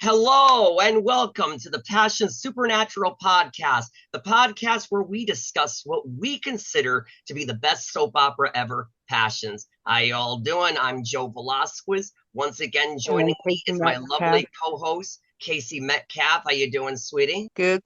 Hello and welcome to the Passion Supernatural podcast, the podcast where we discuss what we consider to be the best soap opera ever, Passions. How y'all doing? I'm Joe Velasquez. Once again, joining me is my lovely co-host, Casey Metcalf. How you doing, sweetie? Good.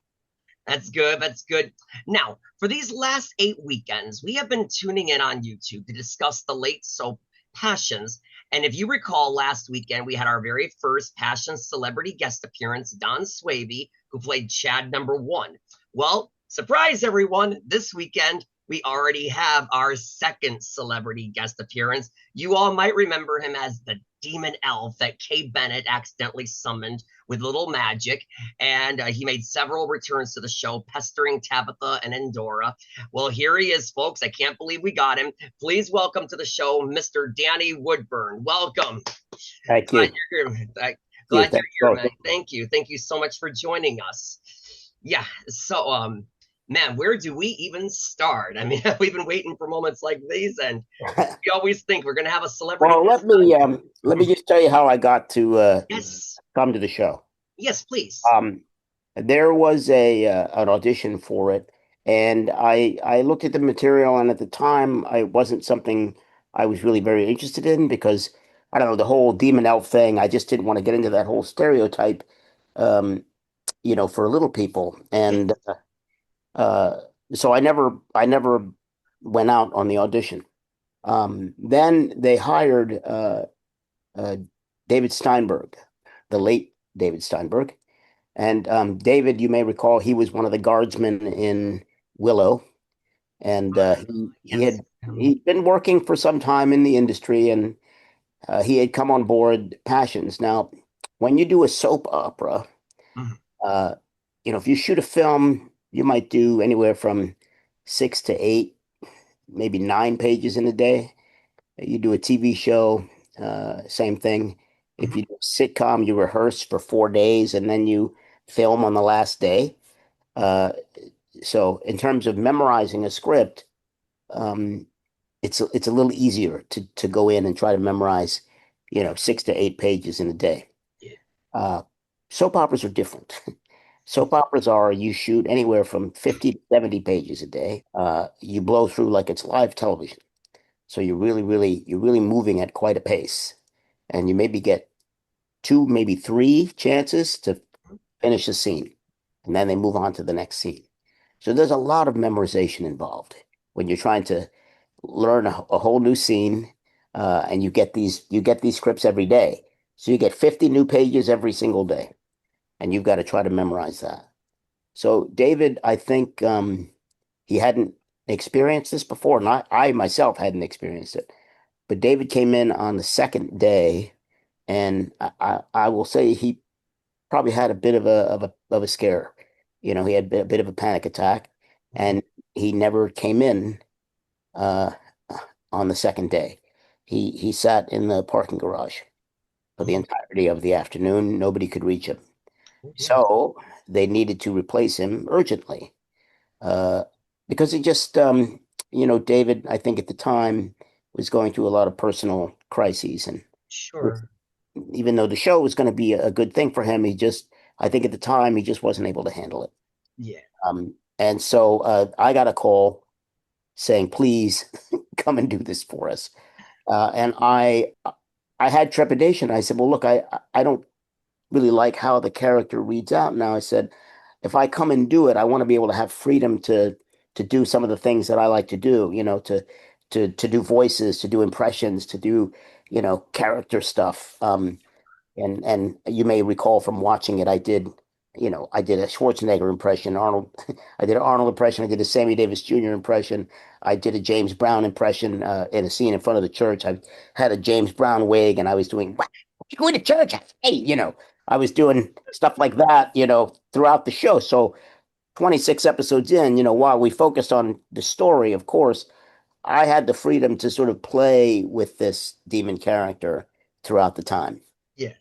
That's good. That's good. Now, for these last 8 weekends, we have been tuning in on YouTube to discuss the late soap Passions. And if you recall, last weekend we had our very first Passions celebrity guest appearance, Don Swaby, who played Chad #1. Well, surprise everyone, this weekend we already have our second celebrity guest appearance. You all might remember him as the demon elf that Kay Bennett accidentally summoned with little magic, and he made several returns to the show, pestering Tabitha and Endora. Well, here he is, folks. I can't believe we got him. Please welcome to the show, Mr. Danny Woodburn. Welcome. Thank you. Glad you're here, man. Thank you. Thank you so much for joining us. Yeah, so, man, where do we even start? I mean, we've been waiting for moments like these, and we always think we're going to have a celebrity. Well, let me just tell you how I got to come to the show. Yes, please. There was an audition for it, and I looked at the material, and at the time, it wasn't something I was really very interested in because I don't know, the whole demon elf thing. I just didn't want to get into that whole stereotype, for little people, and. So I never went out on the audition. Then they hired David Steinberg, the late David Steinberg. And David, you may recall, he was one of the guardsmen in Willow. And he'd been working for some time in the industry, and he had come on board Passions. Now, when you do a soap opera, if you shoot a film, you might do anywhere from 6 to 8, maybe 9 pages in a day. You do a TV show, same thing. If you do a sitcom, you rehearse for 4 days and then you film on the last day. So in terms of memorizing a script, it's a little easier to go in and try to memorize, 6 to 8 pages in a day. Soap operas are different. Soap operas are, you shoot anywhere from 50 to 70 pages a day. You blow through like it's live television. So you're really moving at quite a pace. And you maybe get 2, maybe 3 chances to finish a scene. And then they move on to the next scene. So there's a lot of memorization involved when you're trying to learn a whole new scene, and you get these scripts every day. So you get 50 new pages every single day. And you've got to try to memorize that. So David, I think he hadn't experienced this before, and I myself hadn't experienced it. But David came in on the second day, and I will say he probably had a bit of a scare. He had a bit of a panic attack, and he never came in on the second day. He sat in the parking garage for the entirety of the afternoon. Nobody could reach him. So they needed to replace him urgently because he just, David, I think at the time was going through a lot of personal crises. And sure, even though the show was going to be a good thing for him, I think at the time he just wasn't able to handle it. Yeah. And so I got a call saying, please come and do this for us. And I had trepidation. I said, well, look, I don't really like how the character reads out now. I said, if I come and do it, I want to be able to have freedom to do some of the things that I like to do, to do voices, to do impressions, to do, character stuff. And you may recall from watching it, I did a Schwarzenegger impression, Arnold. I did an Arnold impression. I did a Sammy Davis Jr. impression. I did a James Brown impression in a scene in front of the church. I had a James Brown wig, and I was doing, what? You going to church? Hey, I was doing stuff like that, throughout the show. So 26 episodes in, while we focused on the story, of course, I had the freedom to sort of play with this demon character throughout the time. Yes.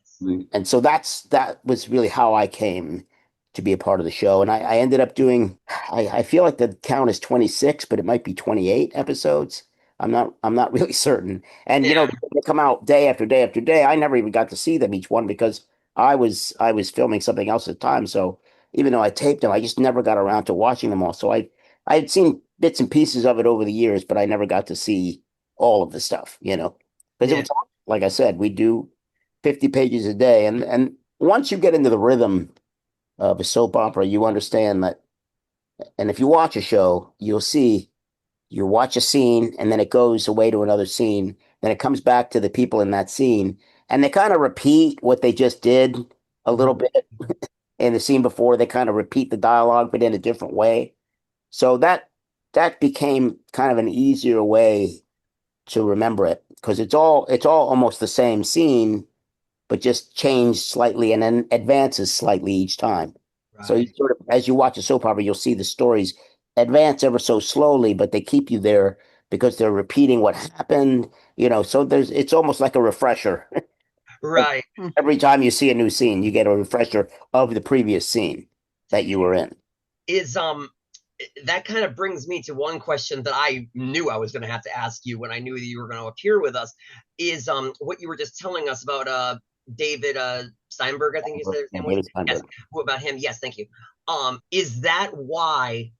And so that was really how I came to be a part of the show. And I ended up doing, I feel like the count is 26, but it might be 28 episodes. I'm not really certain. And Yeah, they come out day after day after day. I never even got to see them each one because I was filming something else at the time. So even though I taped them, I just never got around to watching them all. So I had seen bits and pieces of it over the years, but I never got to see all of the stuff, because it yeah, was, like I said, we do 50 pages a day, and once you get into the rhythm of a soap opera, you understand that. And if you watch a show, you'll see you watch a scene and then it goes away to another scene, then it comes back to the people in that scene, and they kind of repeat what they just did a little mhm, bit in the scene before. They kind of repeat the dialogue, but in a different way. So that became kind of an easier way to remember it because it's all almost the same scene, but just changed slightly and then advances slightly each time. So you right. sort of, as you watch a soap opera, you'll see the stories advance ever so slowly, but they keep you there because they're repeating what happened. So it's almost like a refresher. Like Right. every time you see a new scene, you get a refresher of the previous scene that you were in. Is that kind of brings me to one question that I knew I was going to have to ask you when I knew that you were going to appear with us is what you were just telling us about David Steinberg, I think you said his Yeah, name was. David Yes, Steinberg. what about him? Yes, thank you. Is that why?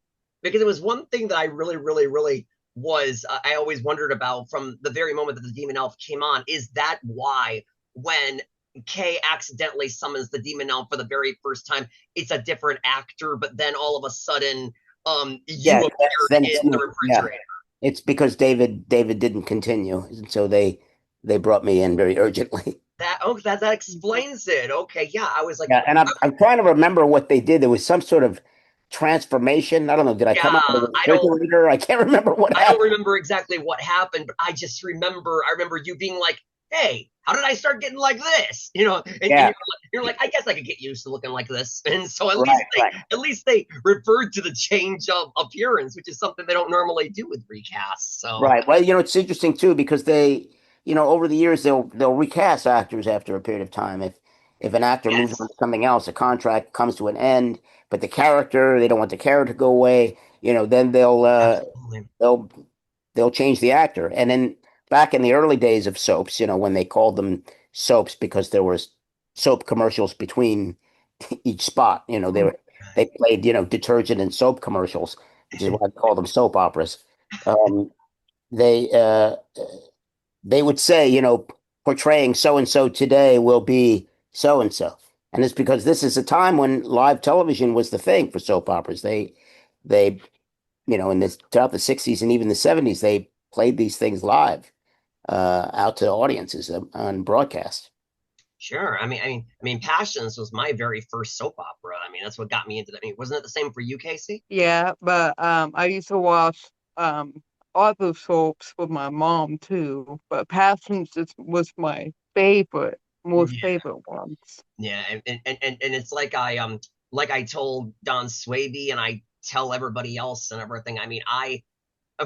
Because it was one thing that I really, really, really was I always wondered about from the very moment that the demon elf came on. Is that why when Kay accidentally summons the demon elf for the very first time, it's a different actor, but then all of a sudden, you Yeah, yes, appeared then in the yeah, refrigerator. it's because David didn't continue, and so they brought me in very urgently. That explains it. Okay, yeah, I was like, Yeah, and I'm trying to remember what they did. There was some sort of transformation. I don't know. Did I yeah, come out of the I don't refrigerator? I can't remember what I don't happened. remember exactly what happened, but I remember you being like, "Hey, how did I start getting like this?" And Yeah, you're like, "I guess I could get used to looking like this." And so at least right, they right. at least they referred to the change of appearance, which is something they don't normally do with recasts. So Right. Well, it's interesting too because over the years they'll recast actors after a period of time. If an actor moves on yes, to something else, a contract comes to an end, but they don't want the character to go away. Then absolutely. they'll they'll change the actor. And then back in the early days of soaps, when they called them soaps because there was soap commercials between each spot. They played detergent and soap commercials, which is why I call them soap operas. Um, they uh, they would say, portraying so and so today will be so and so, and it's because this is a time when live television was the thing for soap operas. They in this throughout the '60s and even the '70s, they played these things live out to audiences on broadcast. Sure. I mean, Passions was my very first soap opera. I mean, that's what got me into that. I mean, wasn't it the same for you, Casey? Yeah, but I used to watch other soaps with my mom too. But was my most Yeah. favorite ones. Yeah, and it's like I told Don Swaby and I tell everybody else and everything. I mean, I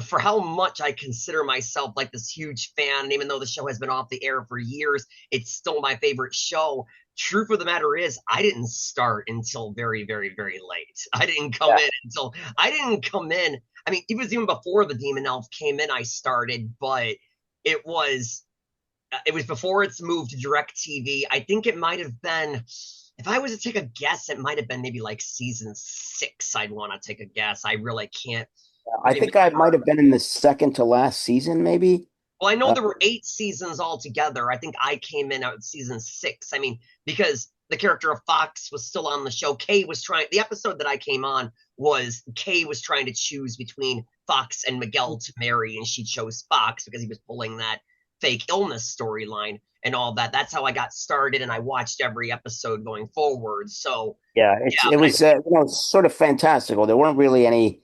for how much I consider myself like this huge fan, and even though the show has been off the air for years, it's still my favorite show. Truth of the matter is, I didn't start until very, very, very late. I didn't come in. I mean, it was even before the Demon Elf came in, I started, but it was it was before it's moved to direct TV. I think it might have been, if I was to take a guess, it might have been maybe like season 6. I'd want to take a guess. I really can't I think I remember. might have been in the second to last season, maybe. Well, I know Uh, there were 8 seasons altogether. I think I came in at season 6. I mean, because the character of Fox was still on the show. The episode that I came on was Kay was trying to choose between Fox and Miguel to marry, and she chose Fox because he was pulling that fake illness storyline and all that. That's how I got started, and I watched every episode going forward. So, yeah, yeah, it was sort of fantastical. There weren't really any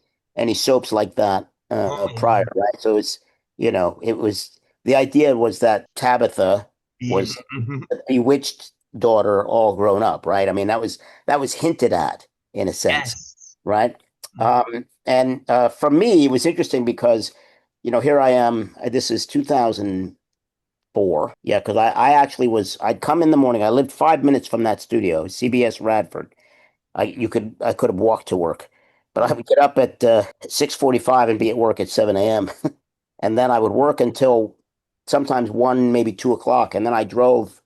soaps like that prior, but right? So it was the idea was that Tabitha was a bewitched daughter all grown up, right? I mean, that was hinted at in a sense, yes. right? And for me, it was interesting because, here I am. This is 2004. Yeah, because I'd come in the morning. I lived 5 minutes from that studio, CBS Radford. I could have walked to work, but I would get up at 6:45 and be at work at 7 a.m. and then I would work until sometimes 1, maybe 2 o'clock, and then I drove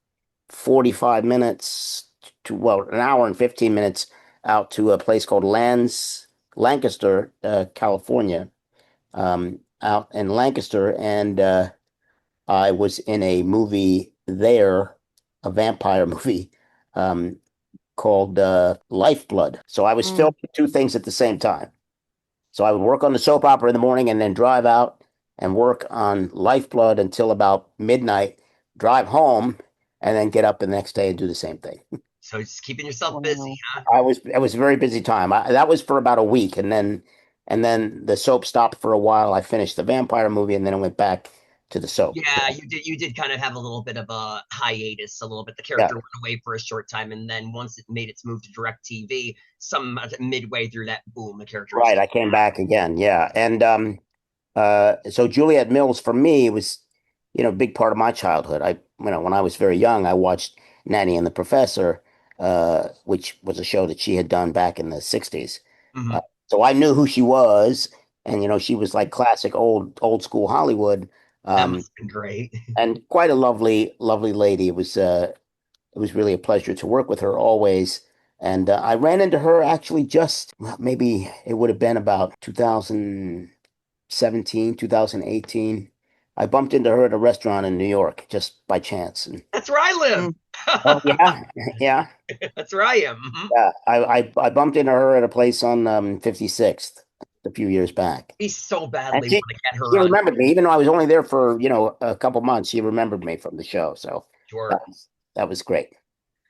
45 minutes to, well, an hour and 15 minutes out to a place called Lancaster, California, out in Lancaster, and I was in a movie there, a vampire movie, um, called Lifeblood. So I was Mm. filming two things at the same time. So I would work on the soap opera in the morning and then drive out and work on Lifeblood until about midnight, drive home, and then get up the next day and do the same thing. So just keeping yourself busy, Wow. huh? It was a very busy time. That was for about a week, and then the soap stopped for a while. I finished the vampire movie, and then I went back to the soap. Yeah, you did kind of have a little bit of a hiatus, a little bit. The Yeah, character went away for a short time, and then once it made its move to DirecTV, some midway through that, boom, the character was right. I came back again. Yeah, and so Juliet Mills for me was, a big part of my childhood. When I was very young, I watched Nanny and the Professor, which was a show that she had done back in the 60s. Uh, Mhm. so I knew who she was, and she was like classic old school Hollywood, That um, must have been great. and quite a lovely lady. It was really a pleasure to work with her always. And I ran into her actually just, well, maybe it would have been about 2017, 2018. I bumped into her at a restaurant in New York just by chance. And That's where I live. Mm. oh yeah, yeah, That's where I am. Mhm. yeah. I bumped into her at a place on 56th a few years back. We so And badly she want to get she her on. remembered me, even though I was only there for, a couple months. She remembered me from the show. So Sure. that was great.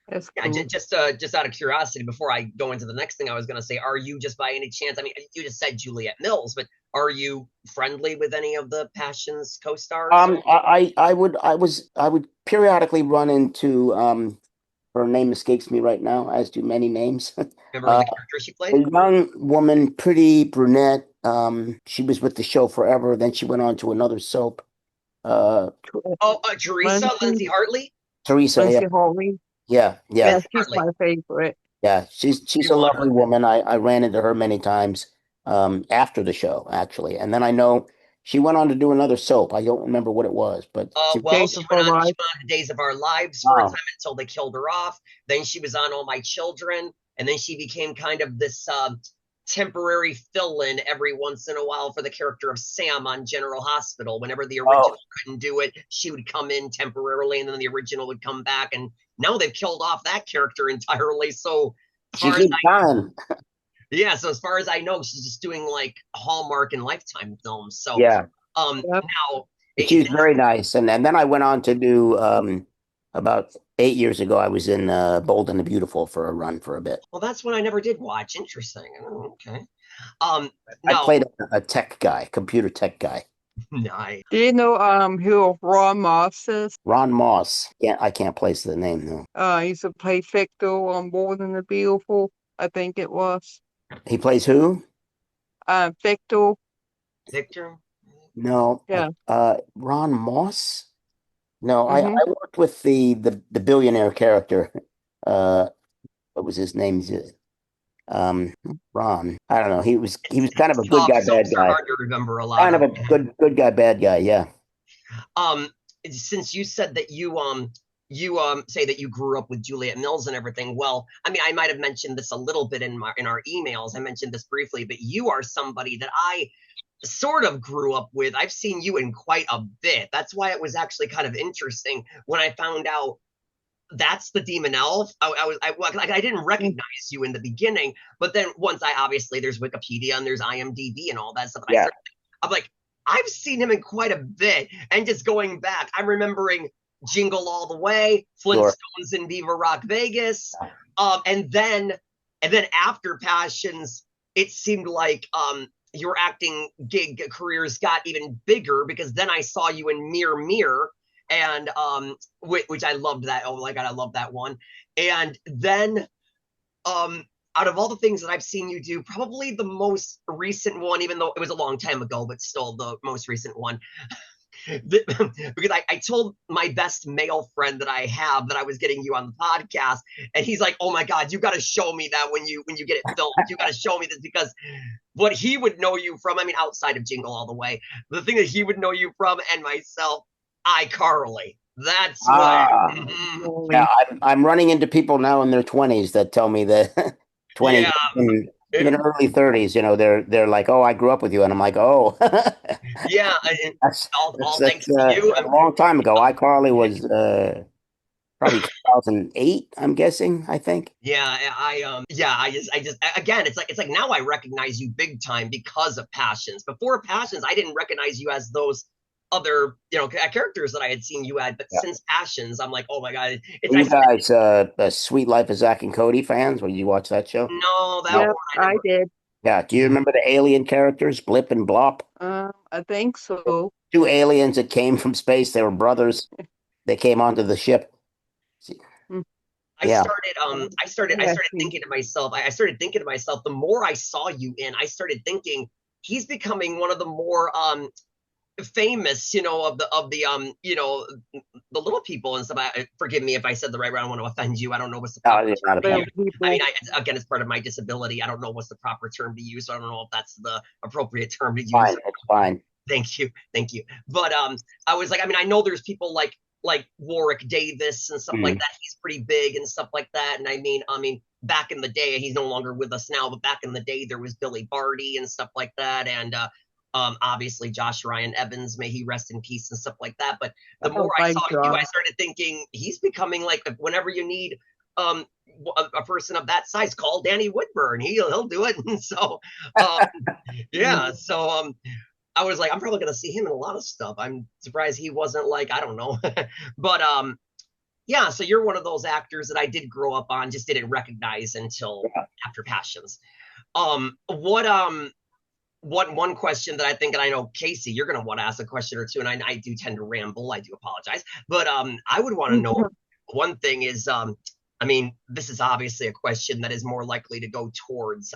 That's Yeah, cool. just out of curiosity, before I go into the next thing I was going to say, are you just by any chance? I mean, you just said Juliet Mills, but are you friendly with any of the Passions co-stars? I would periodically run into her name escapes me right now, as do many names. Remember Uh, the character she a played? young woman, pretty brunette. She was with the show forever. Then she went on to another soap. Uh, Oh, Teresa, Lindsay Lindsay, Hartley. Teresa, yeah, Lindsay Hartley. yeah, yeah, Yeah, Lindsay she's Hartley. my favorite. yeah. She's We a want lovely her. woman. I ran into her many times after the show, actually, and then I know she went on to do another soap. I don't remember what it was, but she. Well, Days she of went Our on. She Life. went on to Days of Our Lives for a Oh, time until they killed her off. Then she was on All My Children, and then she became kind of this temporary fill-in every once in a while for the character of Sam on General Hospital. Whenever the oh, original couldn't do it, she would come in temporarily, and then the original would come back. And now they've killed off that character entirely. So as she far as keeps trying. yeah, so as far as I know, she's just doing like Hallmark and Lifetime films. So Yeah. Yep. now She's very nice. And then I went on to do about 8 years ago, I was in Bold and the Beautiful for a run for a bit. well, that's one I never did watch. Interesting. Oh, okay. Um, I now, played a tech guy, computer tech guy. nice. Do you know who Ron Moss is? Ron Moss. Yeah, I can't place the name though. He used to play Victor on More Than the Beautiful, I think it was. He plays who? Victor, Victor. No, yeah. Ron Moss? No, I Mm-hmm. worked with the billionaire character. Uh, what was his name? Um, Ron. I don't know. He was kind of It's a good tough. guy, bad Soaps are guy. hard to remember a lot Kind of of. a good guy, bad guy. Yeah. Um, since you said that you say that you grew up with Juliet Mills and everything. Well, I mean, I might have mentioned this a little bit in our emails. I mentioned this briefly, but you are somebody that I sort of grew up with. I've seen you in quite a bit. That's why it was actually kind of interesting when I found out that's the demon elf. I didn't recognize you in the beginning, but then once I obviously there's Wikipedia and there's IMDb and all that stuff. And Yeah. I'm like, I've seen him in quite a bit. And just going back, I'm remembering Jingle All the Way, Sure. Flintstones and Viva Rock Vegas, and then after Passions, it seemed like your acting gig careers got even bigger because then I saw you in Mirror Mirror and which I loved that. Oh my god, I love that one. And then out of all the things that I've seen you do, probably the most recent one, even though it was a long time ago, but still the most recent one, because I told my best male friend that I have that I was getting you on the podcast, and he's like, "Oh my God, you got to show me that when you get it filmed. You got to show me this because what he would know you from, I mean, outside of Jingle All the Way, the thing that he would know you from, and myself, iCarly. That's what. Ah, yeah, Holy. I'm running into people now in their 20s that tell me that 20s Yeah, and it, even early 30s, they're like, "Oh, I grew up with you." And I'm like, "Oh." yeah. That's All thanks to you. a long time ago. iCarly was probably 2008, I'm guessing, I think. Yeah, yeah, I just again, it's like now I recognize you big time because of Passions. Before Passions, I didn't recognize you as those other, characters that I had seen you at, but Yeah. since Passions, I'm like, oh my God, it's Were I you guys Sweet Life of Zack and Cody fans? When you watch that show? no, that No. Yep, one I I never. did. Yeah. Do you Yeah, remember the alien characters, Blip and Blop? I think so. Two aliens that came from space. They were brothers. They came onto the ship. Mm, Yeah. I yeah, started see. thinking to myself, I started thinking to myself, the more I saw you in, I started thinking he's becoming one of the more famous, the little people and stuff. Forgive me if I said the right word. I don't want to offend you. I don't know what's the No, proper you're term not to Little use. offended. I mean, people. again, it's part of my disability. I don't know what's the proper term to use. So I don't know if that's the appropriate term to use. Fine. It's fine. Thank you. But I was like, I mean, I know there's people like Warwick Davis and stuff like Mm. that. He's pretty big and stuff like that. And I mean, back in the day, he's no longer with us now, but back in the day, there was Billy Barty and stuff like that, and obviously Josh Ryan Evans, may he rest in peace and stuff like that. But the more Oh I my saw you, I God. started thinking he's becoming like whenever you need um a person of that size, call Danny Woodburn. He'll do it. And so um yeah, Mm, so I was like, I'm probably gonna see him in a lot of stuff. I'm surprised he wasn't like, I don't know. But yeah, so you're one of those actors that I did grow up on, just didn't recognize until Yeah. after Passions. What one question that I think, and I know Casey, you're gonna want to ask a question or two, and I do tend to ramble. I do apologize, but I would want to know one thing is, I mean, this is obviously a question that is more likely to go towards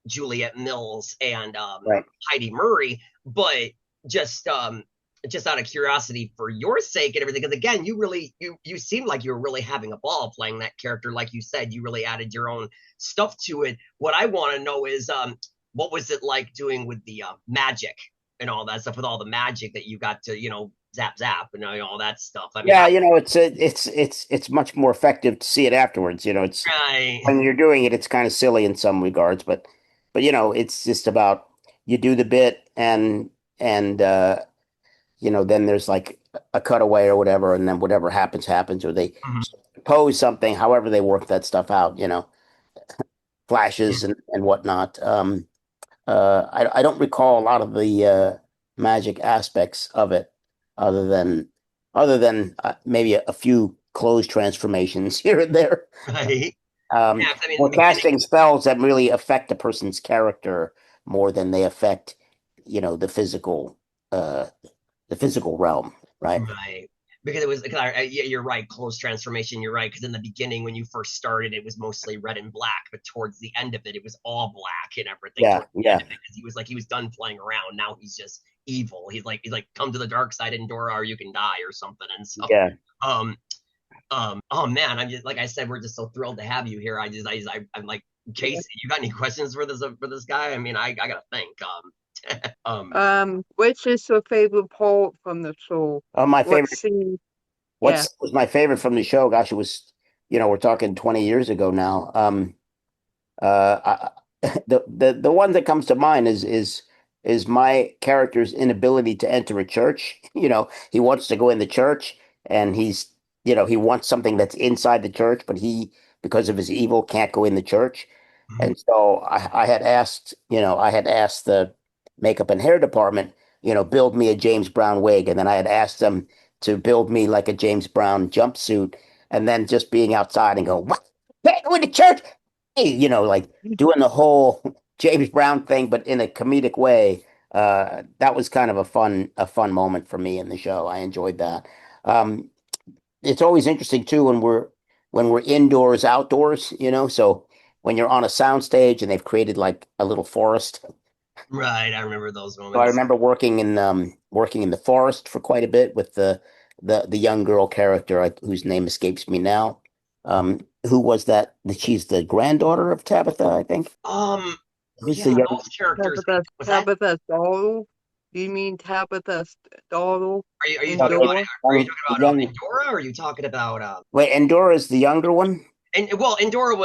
Juliet Mills and Right. Heidi Murray, but just um, just out of curiosity for your sake and everything, because again, you seemed like you were really having a ball playing that character. Like you said, you really added your own stuff to it. What I want to know is what was it like doing with the magic and all that stuff, with all the magic that you got to zap zap and all that stuff. I mean, Yeah, it's much more effective to see it afterwards. It's I when you're doing it, it's kind of silly in some regards, but it's just about you do the bit and then there's like a cutaway or whatever, and then whatever happens happens, or they mhm, pose something, however they work that stuff out, yeah, flashes and whatnot. I don't recall a lot of the magic aspects of it, other than maybe a few clothes transformations here and there. right. Um, Yeah, 'cause I mean, in or the beginning. casting spells that really affect a person's character more than they affect, the uh, physical realm, right? Right. Because it was, because yeah, you're right. Clothes transformation. You're right. Because in the beginning, when you first started, it was mostly red and black, but towards the end of it, it was all black and everything. Yeah, Towards the end yeah, of it, because he was done playing around. Now he's just evil. He's like, come to the dark side, Endora, or you can die, or something. And so, yeah. um, oh man, I'm just like I said, we're just so thrilled to have you here. I'm like, Casey, you got any questions for this guy? I mean, I gotta think. Um, which is your favorite part from the show? My What favorite, scene? Yeah. what's was my favorite from the show? Gosh, it was, we're talking 20 years ago now. The one that comes to mind is my character's inability to enter a church. He wants to go in the church, and he wants something that's inside the church, but because of his evil, can't go in the church. mhm, And so I had asked the makeup and hair department, build me a James Brown wig, and then I had asked them to build me like a James Brown jumpsuit, and then just being outside and go, what? Can't go in the church? Hey, like doing the whole James Brown thing, but in a comedic way. That was kind of a fun moment for me in the show. I enjoyed that. Um, it's always interesting too when we're indoors, outdoors. So when you're on a sound stage and they've created like a little forest, Right, I remember those So I moments. remember working in the forest for quite a bit with the young girl character whose name escapes me now. Who was that? She's the granddaughter of Tabitha, I think. Um, Who's yeah, the young? those characters. Was that? Tabitha's daughter? Do you mean Tabitha's daughter Are you and talking about Dora? The young. Endora? Or are you talking about Wait, Endora is the younger one. and well, Endora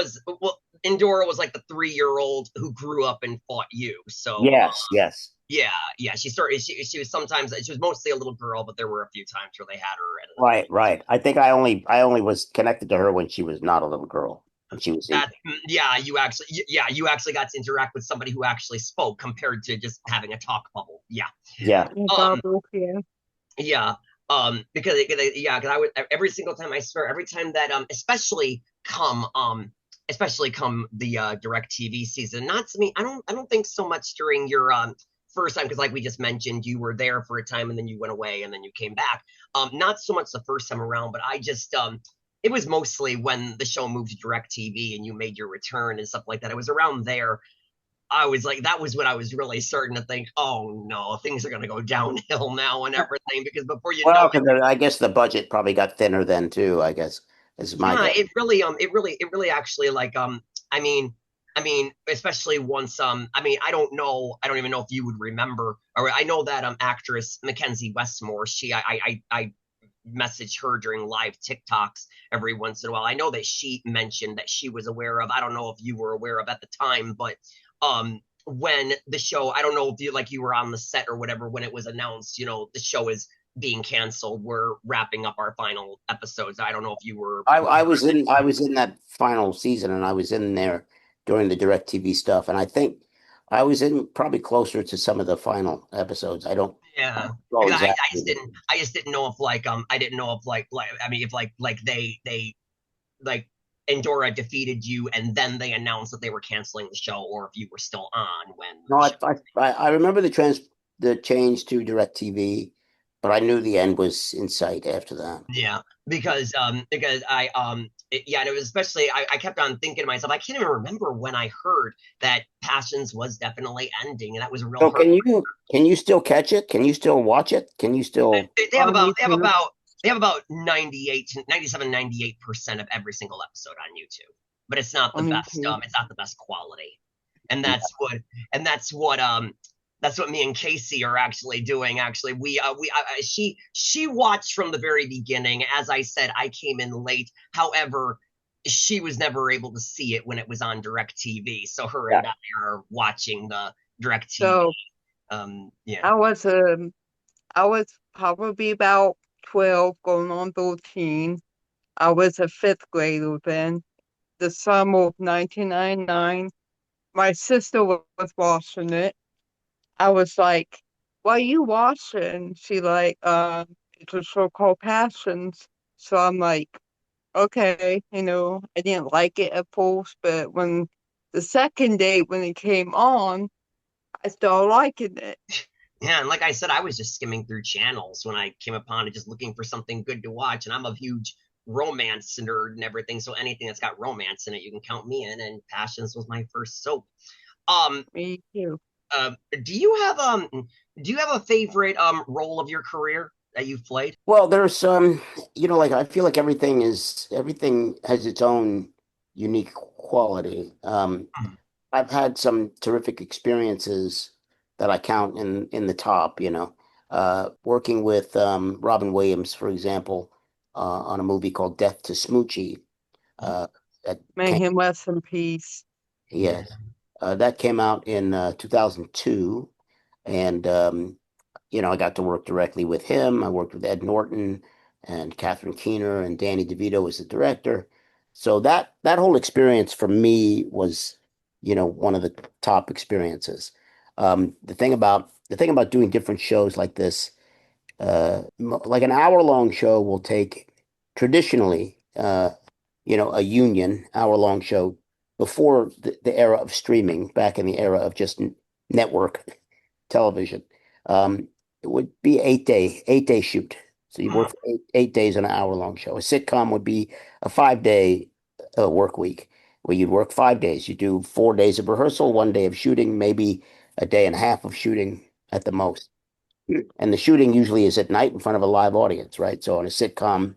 was like the 3-year-old who grew up and fought you. So Yes, yes. yeah, yeah, she started. She was sometimes she was mostly a little girl, but there were a few times where they had her at an Right, adult. right. I think I only was connected to her when she was not a little girl, when she was That eight. yeah, you actually got to interact with somebody who actually spoke compared to just having a talk bubble. Yeah. Yeah. Um. Bubble, yeah. Yeah. Because yeah, because I would every single time I swear every time that especially come the direct TV season. Not to me, I don't think so much during your first time because like we just mentioned, you were there for a time and then you went away and then you came back. Not so much the first time around, but I just it was mostly when the show moved to direct TV and you made your return and stuff like that. It was around there I was like, that was when I was really starting to think, oh no, things are going to go downhill now and everything. Because before you know Well, it, because I guess the budget probably got thinner then too, I guess, is my yeah, guess. it really actually like, I mean, especially once, I don't even know if you would remember, or I know that actress Mackenzie Westmore, I message her during live TikToks every once in a while. I know that she mentioned that she was aware of. I don't know if you were aware of at the time, but when the show, I don't know if you were on the set or whatever when it was announced, the show is being canceled. We're wrapping up our final episodes. I don't know if you were I was in that final season, and I was in there during the DirecTV stuff, and I think I was in probably closer to some of the final episodes. I yeah. don't know Because I exactly. just didn't know if I didn't know if if they like Endora defeated you and then they announced that they were canceling the show, or if you were still on when No, the I show. I I remember the change to DirecTV, but I knew the end was in sight after that. Yeah, because yeah, and it was especially I kept on thinking to myself, I can't even remember when I heard that Passions was definitely ending, and that was a real So hurt. can you still catch it? Can you still watch it? Can you still? They have On about they have YouTube, about they have about 98 to 97 98% of every single episode on YouTube, but on YouTube. it's not the best quality, and Yeah. and that's what me and Casey are actually doing. Actually, she watched from the very beginning. As I said, I came in late. However, she was never able to see it when it was on Direct TV. So her Yeah. and I are watching the Direct TV. So Yeah. I was I was probably about 12, going on 13. I was a fifth grader then. The summer of 1999. My sister was watching it. I was like, "What are you watching?" She like, it's a show called Passions. So I'm like, okay, I didn't like it at first, but when the second day when it came on, I started liking it. Yeah, and like I said, I was just skimming through channels when I came upon it, just looking for something good to watch. And I'm a huge romance nerd and everything, so anything that's got romance in it, you can count me in. And Passions was my first soap. Um, Me too. uh, do you have a favorite role of your career that you've played? Well, there's like I feel like everything has its own unique quality. I've had some terrific experiences that I count in the top, working with Robin Williams, for example, on a movie called Death to Smoochie. Uh, that May came, him rest in peace. Yeah. yes, that came out in 2002, and I got to work directly with him. I worked with Ed Norton and Catherine Keener and Danny DeVito as the director. So that whole experience for me was, one of the top experiences. The thing about doing different shows like this, like an hour-long show will take traditionally, a union hour-long show before the era of streaming, back in the era of just network television. It would be 8-day shoot. So you'd work for eight days on an hour-long show. A sitcom would be a 5-day work week where you'd work 5 days. You do 4 days of rehearsal, one day of shooting, maybe a day and a half of shooting at the most. And the shooting usually is at night in front of a live audience, right? So on a sitcom,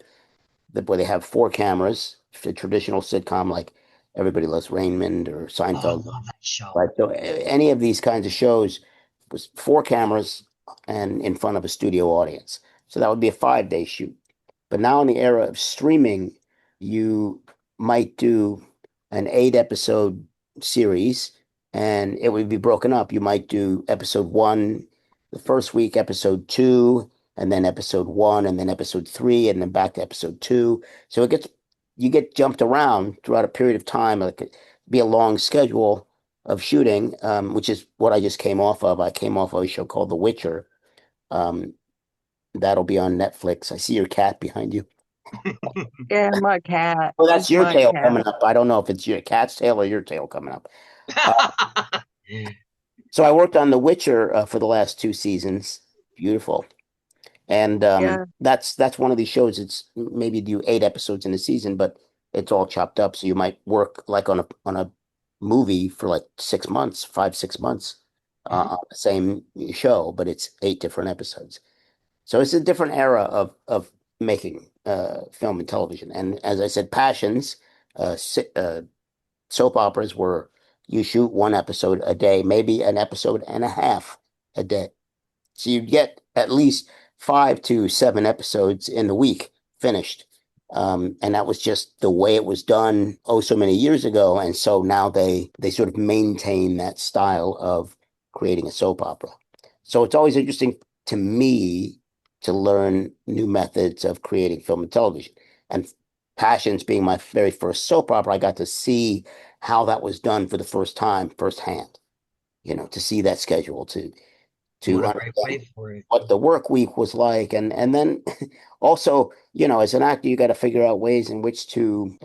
where they have four cameras, the traditional sitcom like Everybody Loves Raymond or Oh, I Seinfeld, love that show. right? So any of these kinds of shows was four cameras and in front of a studio audience. So that would be a 5 day shoot. But now in the era of streaming, you might do an 8 episode series and it would be broken up. You might do episode one the first week, episode two, and then episode one, and then episode three, and then back to episode two. So you get jumped around throughout a period of time. Like it be a long schedule of shooting, which is what I just came off of. I came off of a show called The Witcher. Um, that'll be on Netflix. I see your cat behind you. Yeah, my cat. Well, that's It's your my tail cat. coming up. I don't know if it's your cat's tail or your tail coming up. Uh, so I worked on The Witcher for the last 2 seasons. Beautiful. And Yeah. that's one of these shows. It's maybe do 8 episodes in a season, but it's all chopped up. So you might work like on a movie for like 6 months, 5, 6 months Mhm. on the same show, but it's 8 different episodes. So it's a different era of making film and television. And as I said, passions, soap operas where you shoot one episode a day, maybe an episode and a half a day. So you get at least 5 to 7 episodes in the week finished. And that was just the way it was done oh so many years ago. And so now they sort of maintain that style of creating a soap opera. So it's always interesting to me to learn new methods of creating film and television. And Passions being my very first soap opera, I got to see how that was done for the first time, firsthand, to see that schedule, to What a great way understand for it. what the work week was like, and then also, as an actor, you got to figure out ways in which to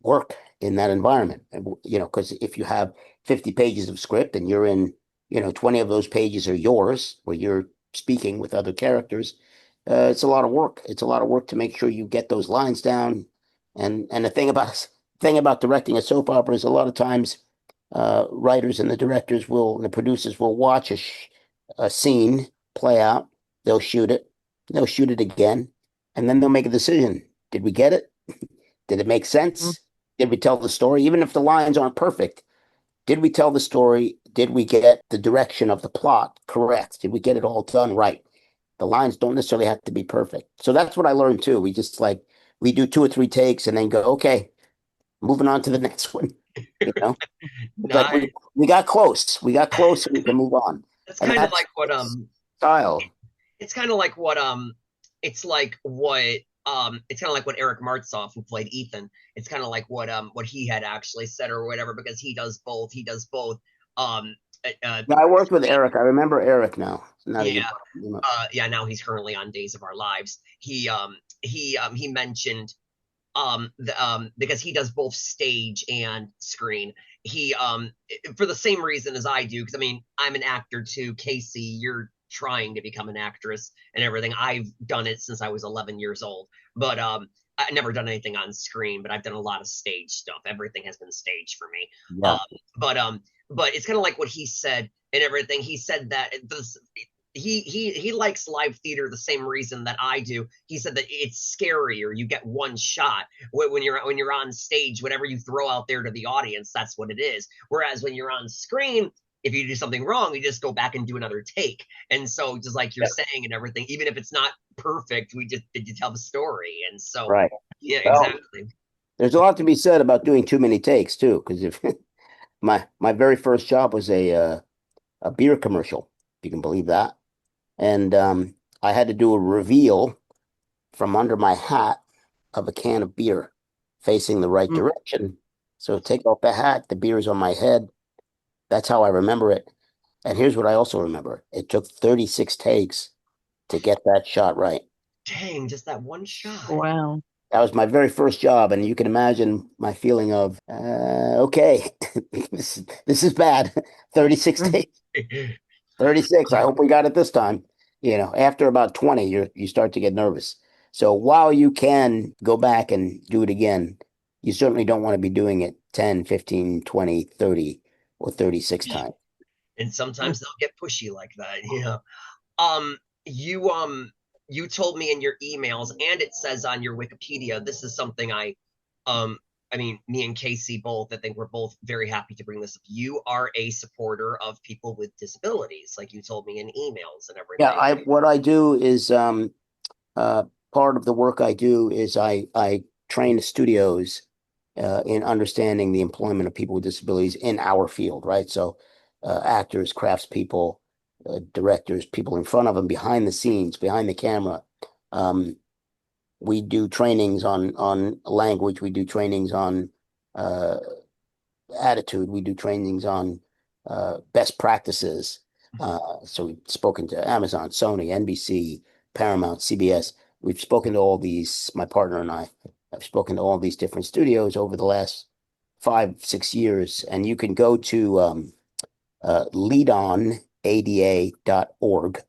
work in that environment. Because if you have 50 pages of script and you're in, 20 of those pages are yours, where you're speaking with other characters, it's a lot of work. It's a lot of work to make sure you get those lines down. And the thing about directing a soap opera is a lot of times writers and the directors will and the producers will watch a scene play out. They'll shoot it. They'll shoot it again, and then they'll make a decision. Did we get it? Did it make Mm. sense? Did we tell the story? Even if the lines aren't perfect, did we tell the story? Did we get the direction of the plot correct? Did we get it all done right? The lines don't necessarily have to be perfect. So that's what I learned too. We do 2 or 3 takes and then go, okay, moving on to the next one. You know, it's like Nice. we got close. We got close and we can move on. That's And kind of that's like what style. it's kind of like what it's like what it's kind of like what Eric Martzoff, who played Ethan, it's kind of like what he had actually said or whatever, because he does both um Yeah, I worked with screen. Eric. I remember Eric now. Now that Yeah. you Yeah, now he's currently on Days of Our Lives. He mentioned because he does both stage and screen. He For the same reason as I do, because I mean, I'm an actor too. Casey, you're trying to become an actress and everything. I've done it since I was 11 years old, but I've never done anything on screen, but I've done a lot of stage stuff. Everything has been staged for me. yeah, But but it's kind of like what he said and everything. He said that he likes live theater the same reason that I do. He said that it's scary, or you get one shot when you're on stage. Whatever you throw out there to the audience, that's what it is. Whereas when you're on screen, if you do something wrong, you just go back and do another take. And so, just like you're yeah, saying and everything, even if it's not perfect, we just did you tell the story. And so, right. yeah, Well, exactly. there's a lot to be said about doing too many takes too, because if my very first job was a beer commercial, if you can believe that, and I had to do a reveal from under my hat of a can of beer facing the right Mm. direction. So take off the hat, the beer is on my head. That's how I remember it. And here's what I also remember. It took 36 takes to get that shot right. Dang, just that one shot. Wow. That was my very first job, and you can imagine my feeling of, okay, this is bad. 36 Mm. takes, 36. I hope we got it this time. After about 20, you start to get nervous. So while you can go back and do it again, you certainly don't want to be doing it 10, 15, 20, 30, or 36 times. And sometimes they'll get pushy like that, you know. Um, you you told me in your emails, and it says on your Wikipedia, this is something um I mean, me and Casey both, I think we're both very happy to bring this up. You are a supporter of people with disabilities, like you told me in emails and Yeah, everything. I what I do is uh, part of the work I do is I train the studios in understanding the employment of people with disabilities in our field, right? So actors, craftspeople, directors, people in front of them, behind the scenes, behind the camera. Um, we do trainings on language. We do trainings on uh, attitude. We do trainings on best practices. So we've spoken to Amazon, Sony, NBC, Paramount, CBS. We've spoken to all these, my partner and I have spoken to all these different studios over the last 5, 6 years. And you can go to leadonada.org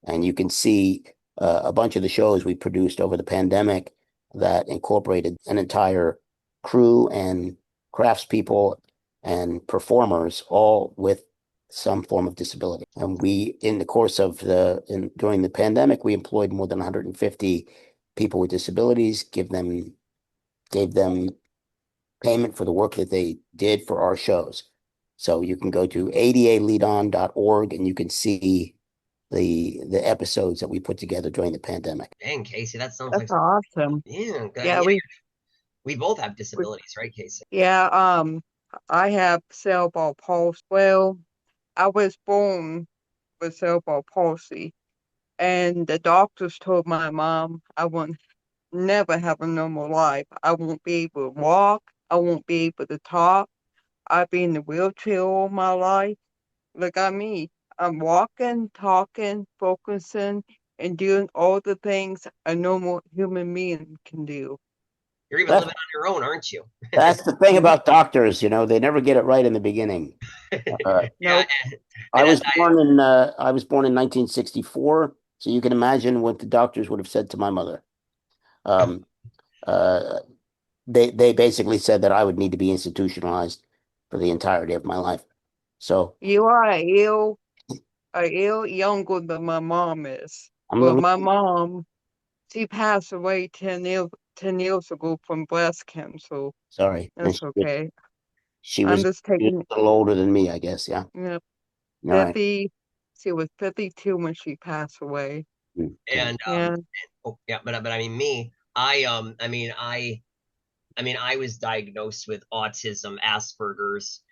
and you can see a bunch of the shows we produced over the pandemic that incorporated an entire crew and craftspeople and performers, all with some form of disability. And we, in the course of during the pandemic, we employed more than 150 people with disabilities, gave them payment for the work that they did for our shows. So you can go to adaleadon.org and you can see the episodes that we put together during the pandemic. Dang, Casey, that sounds like That's awesome. yeah, Yeah, yeah. We both have we disabilities, right, Casey? yeah, I have cerebral palsy. Well, I was born with cerebral palsy, and the doctors told my mom I won't never have a normal life. I won't be able to walk. I won't be able to talk. I've been in the wheelchair all my life. Look at me. I'm walking, talking, focusing, and doing all the things a normal human being can do. You're even That's living on your own, aren't you? that's the thing Yep. about doctors, they never get it right in the beginning. Uh, Yeah, Nope. I and was born in 1964, so you can imagine what the doctors would have said to my mother. Um, uh, they basically said that I would need to be institutionalized for the entirety of my life. So You are ill younger than my mom is. I'm a Well, little my mom, she passed away 10 years ago from breast cancer. sorry, and That's okay. she I'm was just a taking, little older than me, I guess. Yeah. you know, All right. 50, she was 52 when she passed away. Okay. and Yeah. oh yeah, but I mean me, I mean I was diagnosed with autism, Asperger's,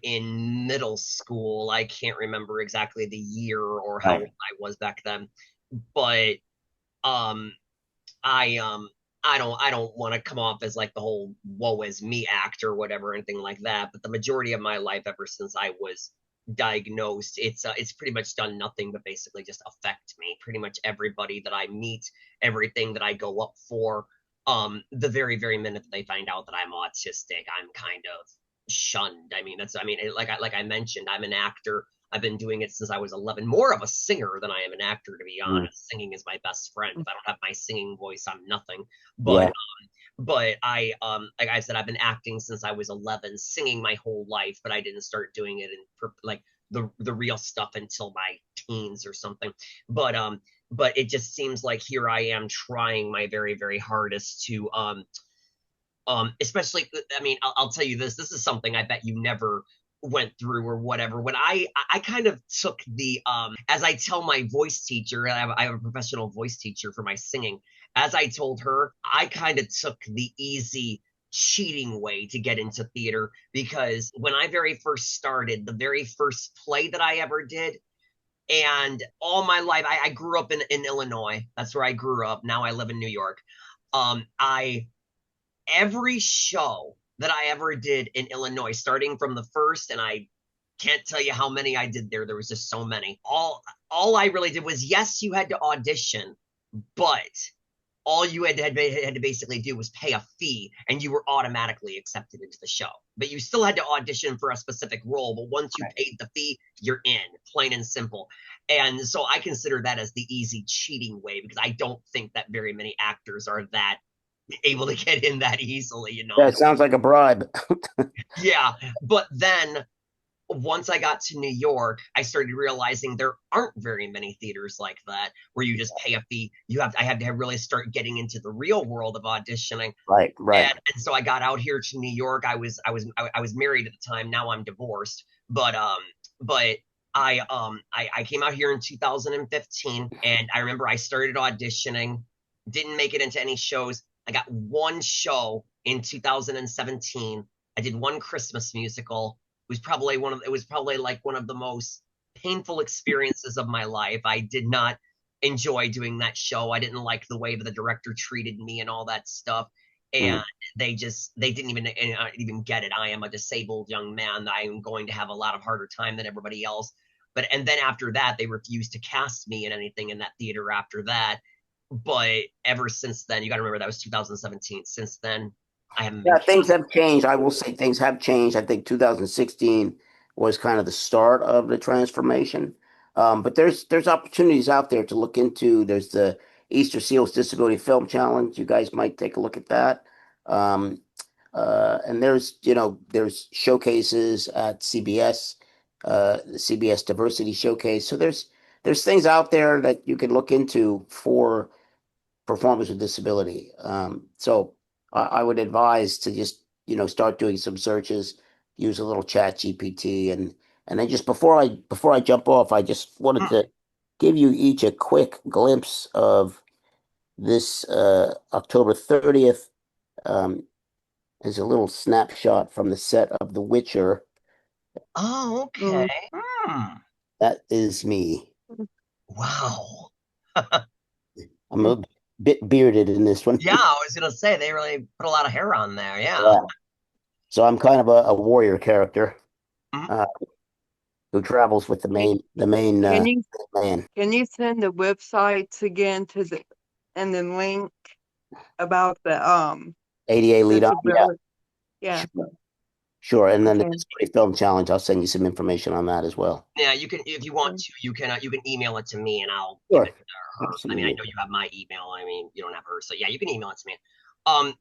in middle school. I can't remember exactly the year or how old Right. I was back then, but um, I I don't want to come off as like the whole woe is me act or whatever, anything like that. But the majority of my life, ever since I was diagnosed, it's pretty much done nothing but basically just affect me. Pretty much everybody that I meet, everything that I go up for, the very minute that they find out that I'm autistic, I'm kind of shunned. I mean, like I mentioned, I'm an actor. I've been doing it since I was 11. More of a singer than I am an actor, to be Mm. honest. Singing is my best friend. If I don't have my singing voice, I'm nothing. But Yeah. I like I said, I've been acting since I was 11, singing my whole life, but I didn't start doing it in like the real stuff until my teens or something. But but it just seems like here I am trying my very hardest to especially, I mean, I'll tell you this, this is something I bet you never went through or whatever. When I kind of took the as I tell my voice teacher, I have a professional voice teacher for my singing, as I told her, I kind of took the easy cheating way to get into theater, because when I very first started, the very first play that I ever did, and all my life I grew up in Illinois. That's where I grew up. Now I live in New York. I every show that I ever did in Illinois, starting from the first, and I can't tell you how many I did there. There was just so many. All I really did was, yes, you had to audition, but all you had to basically do was pay a fee, and you were automatically accepted into the show. But you still had to audition for a specific role. But once you Right. paid the fee, you're in, plain and simple. And so I consider that as the easy cheating way, because I don't think that very many actors are that able to get in that easily, you Yeah, know? it sounds like a bribe. Yeah. But then once I got to New York, I started realizing there aren't very many theaters like that where you just pay a fee. I had to really start getting into the real world of auditioning. Right, right. And so I got out here to New York. I was married at the time. Now I'm divorced. But I came out here in 2015, and I remember I started auditioning, didn't make it into any shows. I got one show in 2017. I did one Christmas musical. It was probably like one of the most painful experiences of my life. I did not enjoy doing that show. I didn't like the way that the director treated me and all that stuff. Mm. And they didn't even get it. I am a disabled young man. I am going to have a lot of harder time than everybody else. And then after that, they refused to cast me in anything in that theater after that. But ever since then, you got to remember that was 2017. Since then, I haven't been Yeah, things cast. have changed. I will say things have changed. I think 2016 was kind of the start of the transformation. But there's opportunities out there to look into. There's the Easter Seals Disability Film Challenge. You guys might take a look at that. Um, and there's showcases at CBS, the CBS Diversity Showcase. So there's things out there that you can look into for performers with disability. So I would advise to just, start doing some searches, use a little chat GPT and then just before I jump off, I just wanted Hmm. to give you each a quick glimpse of this October 30th. Um, there's a little snapshot from the set of The Witcher. Oh, okay. Mm, Hmm. That is me. Wow. I'm a bit bearded in this one. Yeah, I was gonna say they really put a lot of hair on there. Yeah. Yeah. So I'm kind of a warrior character. Mhm. Uh, who travels with the Can main can you man. can you send the websites again to the and the link about the ADA lead on. Yeah, disability? Yeah. sure. Sure. And then the Okay. Disability Film Challenge, I'll send you some information on that as well. Yeah, you can if you want to, you can email it to me and I'll give Sure. it to her. I mean, I Absolutely. know you have my email. I mean, you don't have hers, so yeah, you can email it to me.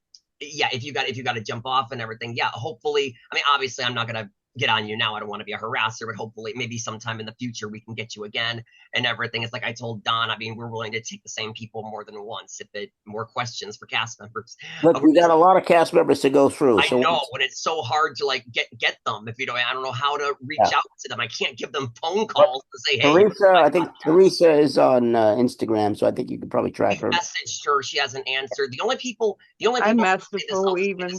Yeah, if you got to jump off and everything, yeah, hopefully. I mean, obviously, I'm not gonna get on you now. I don't want to be a harasser, but hopefully, maybe sometime in the future we can get you again and everything. It's like I told Don. I mean, we're willing to take the same people more than once if it more questions for cast members. Look, We're we got just a lot of cast members to go through. I So, know when it's so hard to like get them if you don't I don't know how to reach yeah. out to them. I can't give them phone But calls to say, hey, you're Teresa, my I think podcast. Teresa is on Instagram, so I think you could probably track We've her. messaged her. She hasn't answered. The only I people, masterful even.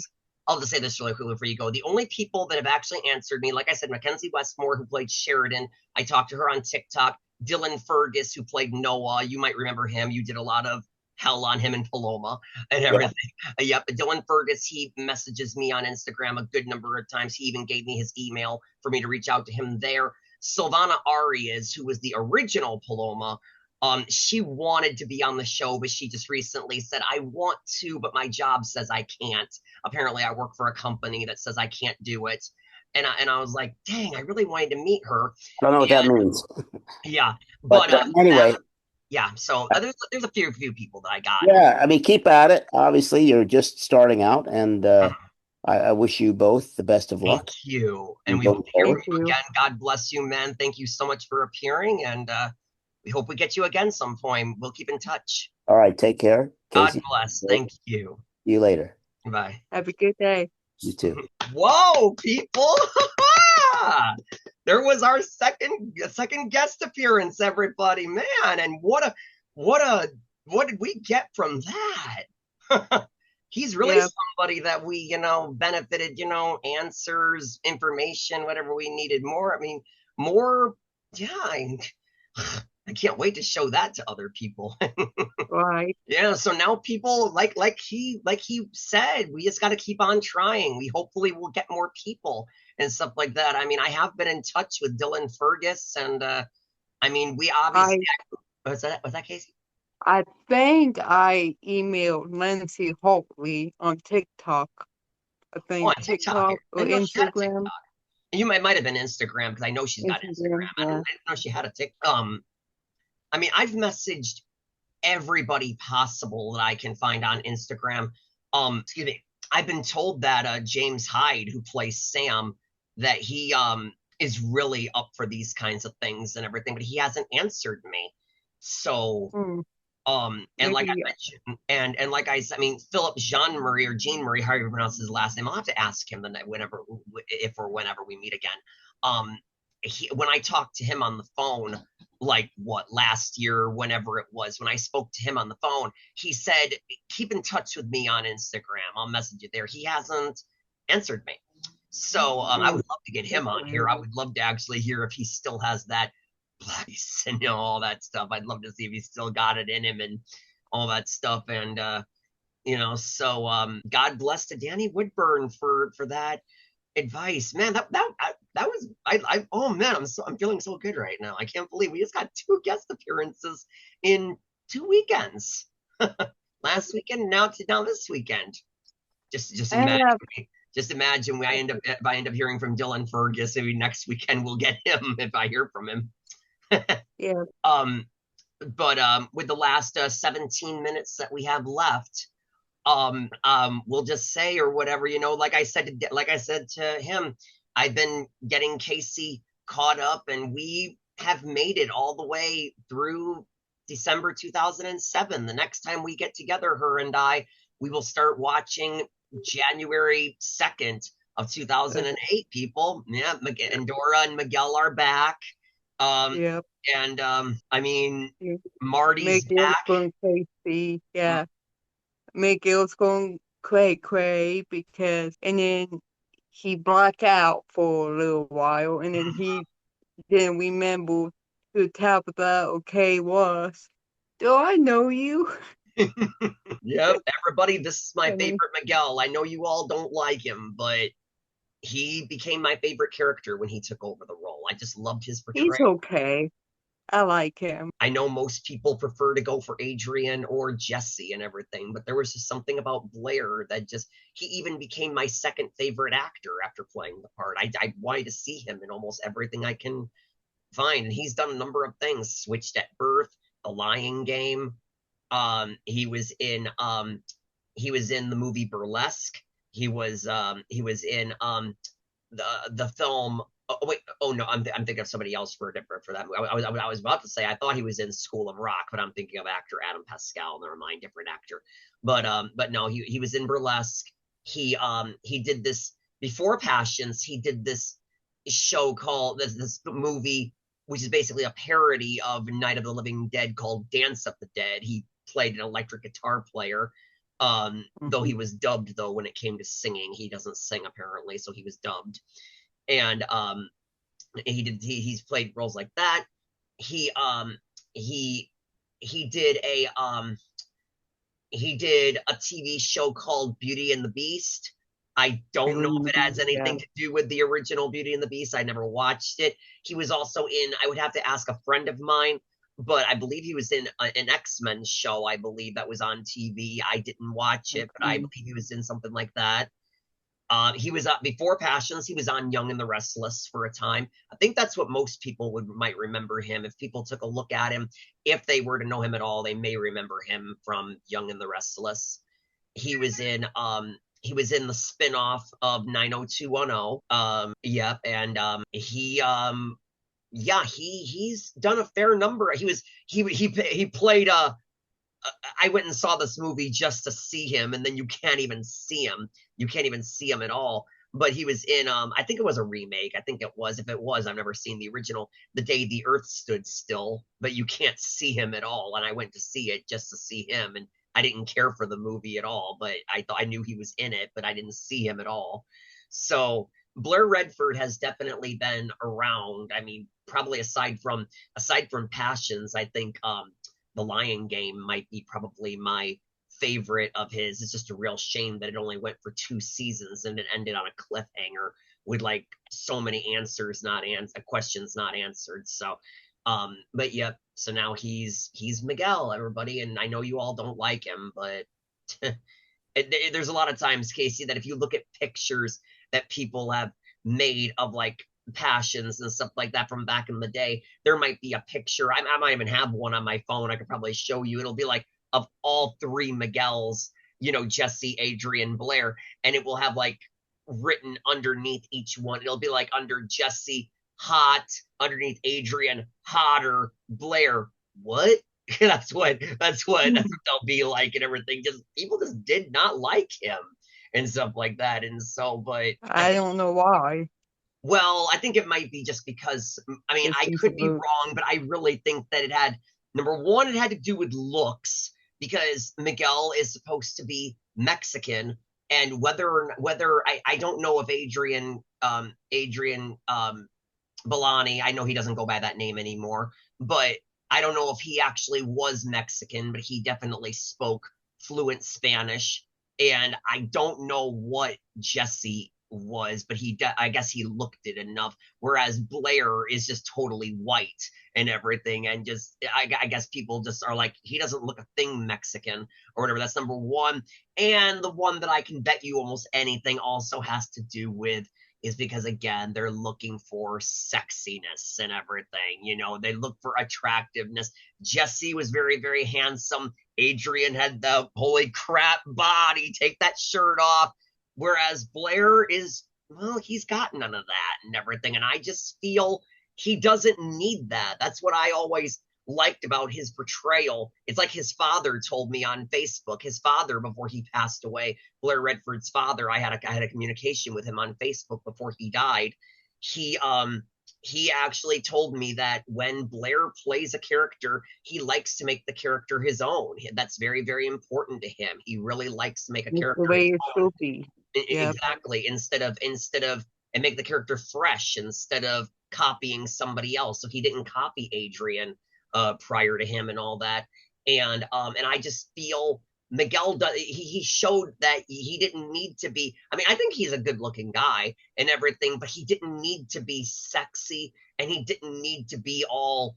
I'll just say this really quickly before you go. The only people that have actually answered me, like I said, Mackenzie Westmore, who played Sheridan. I talked to her on TikTok. Dylan Fergus, who played Noah. You might remember him. You did a lot of hell on him in Paloma and Yeah. everything. Yep. Dylan Fergus, he messages me on Instagram a good number of times. He even gave me his email for me to reach out to him there. Silvana Arias, who was the original Paloma, she wanted to be on the show, but she just recently said, I want to, but my job says I can't. Apparently, I work for a company that says I can't do it. And I was like, dang, I really wanted to meet her. I don't know what that And means. yeah, But but anyway, yeah, so there's a few people that I got. yeah, I mean, keep at it. Obviously, you're just starting out, and Mhm. I wish you both the best of Thank luck you. And we hope going to hear from forward. Thank you you. again. God bless you, man. Thank you so much for appearing. And we hope we get you again some point. We'll keep in touch. All right, take care, God Casey. bless. See Thank you. you later. Bye. Have a good day. You too. Whoa, people. There was our second guest appearance, everybody. Man, and what a what did we get from that? He's really Yeah. somebody that we, benefited, answers, information, whatever we needed more. I mean, more, yeah, I can't wait to show that to other people. Right. Yeah, so now people like he said, we just got to keep on trying. We hopefully will get more people and stuff like that. I mean, I have been in touch with Dylan Fergus, and I mean, we obviously I was that Casey? I think I emailed Lindsay Hopely on TikTok. I Oh, think on TikTok. TikTok I or didn't know she had a TikTok. Instagram. You might have been Instagram because I know she's got Instagram. Instagram. Yeah. I didn't know she had a Tik. I mean, I've messaged everybody possible that I can find on Instagram. Excuse me. I've been told that James Hyde, who plays Sam, that is really up for these kinds of things and everything, but he hasn't answered me. So Mm, and like I maybe. mentioned, and like I said, I mean, Philip Jean Marie or Jean Marie, however you pronounce his last name, I'll have to ask him the night whenever, if or whenever we meet again. Um, when I talked to him on the phone, like what last year, whenever it was, when I spoke to him on the phone, he said, "Keep in touch with me on Instagram. I'll message you there." He hasn't answered me. So I Mm, would love to get that's him on here. I weird. would love to actually hear if he still has that and all that stuff. I'd love to see if he's still got it in him and all that stuff. And so God bless to Danny Woodburn for that advice. Man, that was I oh man, I'm feeling so good right now. I can't believe we just got 2 guest appearances in 2 weekends. Last weekend, now this weekend. Just I imagine have, just imagine I end up hearing from Dylan Fergus. Maybe next weekend we'll get him if I hear from him. yeah, um, but with the last 17 minutes that we have left, we'll just say or whatever, like I said to him, I've been getting Casey caught up, and we have made it all the way through December 2007. The next time we get together, her and I, we will start watching January 2nd of uh, 2008. People, yeah, and Dora and Miguel are back. Um, yeah, and I mean, yeah. Marty's Miguel's back. going crazy. Yeah, Miguel's going cray because, and then he blacked out for a little while, and then he didn't remember who Tabitha okay was. Do I know you? Yep, everybody, this is my And favorite Miguel. I know you all don't like him, but he became my favorite character when he took over the role. I just loved his he's portrayal. okay. I like him. I know most people prefer to go for Adrian or Jesse and everything, but there was just something about Blair that just, he even became my second favorite actor after playing the part. I wanted to see him in almost everything I can find. And he's done a number of things: Switched at Birth, The Lying Game. He was in the movie Burlesque. He was in the film. Oh wait, oh no, I'm thinking of somebody else for that movie. I was about to say I thought he was in School of Rock, but I'm thinking of actor Adam Pascal. Never mind, different actor. But no, he was in Burlesque. He did this before Passions. He did this show called this movie, which is basically a parody of Night of the Living Dead, called Dance of the Dead. He played an electric guitar player. Though he Mhm. was dubbed, though, when it came to singing, he doesn't sing apparently, so he was dubbed. And he's played roles like that. He he he did a he did a TV show called Beauty and the Beast. I don't know if it has Yeah. anything to do with the original Beauty and the Beast. I never watched it. He was also in, I would have to ask a friend of mine, but I believe he was in an X-Men show, I believe, that was on TV. I didn't watch it, but I Mhm. believe he was in something like that. He was before Passions. He was on Young and the Restless for a time. I think that's what most people might remember him. If people took a look at him, if they were to know him at all, they may remember him from Young and the Restless. He was in the spinoff of 90210. Yep, and he's done a fair number. He played I went and saw this movie just to see him, and then you can't even see him. You can't even see him at all. But he was in I think it was a remake. I think it was. If it was, I've never seen the original, The Day the Earth Stood Still, but you can't see him at all. And I went to see it just to see him, and I didn't care for the movie at all, but I thought I knew he was in it, but I didn't see him at all. So Blair Redford has definitely been around. I mean, probably aside from Passions, I think the Lion Game might be probably my favorite of his. It's just a real shame that it only went for 2 seasons and it ended on a cliffhanger with like so many questions not answered. So, but yep. So now he's Miguel, everybody, and I know you all don't like him, but there's a lot of times, Casey, that if you look at pictures that people have made of like Passions and stuff like that from back in the day, there might be a picture. I might even have one on my phone. I could probably show you. It'll be like of all three Miguels, Jesse, Adrian, Blair, and it will have like written underneath each one. It'll be like under Jesse, hot, underneath Adrian, hotter, Blair, what? That's what they'll be like and everything. Just people just did not like him and stuff like that. And so, but I I think, don't know why. well, I think it might be just because, I mean, Just I he's could be a wrong, but I really think that it had, number one, it had to do with looks because Miguel is supposed to be Mexican. And whether I don't know if Adrian Bellani, I know he doesn't go by that name anymore, but I don't know if he actually was Mexican, but he definitely spoke fluent Spanish. And I don't know what Jesse was, but I guess he looked it enough. Whereas Blair is just totally white and everything, and just I guess people just are like he doesn't look a thing Mexican or whatever. That's number one, and the one that I can bet you almost anything also has to do with is because again they're looking for sexiness and everything. They look for attractiveness. Jesse was very very handsome. Adrian had the holy crap body, take that shirt off, whereas Blair is, well, he's got none of that and everything, and I just feel he doesn't need that. That's what I always liked about his portrayal. It's like his father told me on Facebook. His father, before he passed away, Blair Redford's father, I had a communication with him on Facebook before he died. He actually told me that when Blair plays a character, he likes to make the character his own. That's very, very important to him. He really likes to make a it's the character his way it own. should be. Yep. Exactly. Instead of and make the character fresh instead of copying somebody else. So he didn't copy Adrian prior to him and all that. And I just feel Miguel he showed that he didn't need to be. I mean, I think he's a good looking guy and everything, but he didn't need to be sexy and he didn't need to be all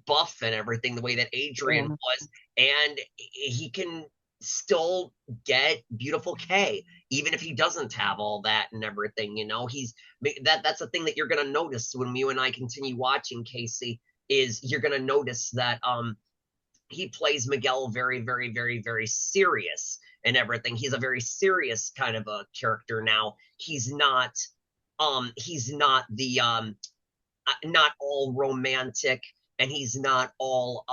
buff and everything the way that Adrian Yeah. was. And he can still get beautiful K even if he doesn't have all that and everything. That's the thing that you're going to notice when you and I continue watching, Casey, is you're going to notice that he plays Miguel very very very very serious and everything. He's a very serious kind of a character now. He's not the not all romantic, and he's not all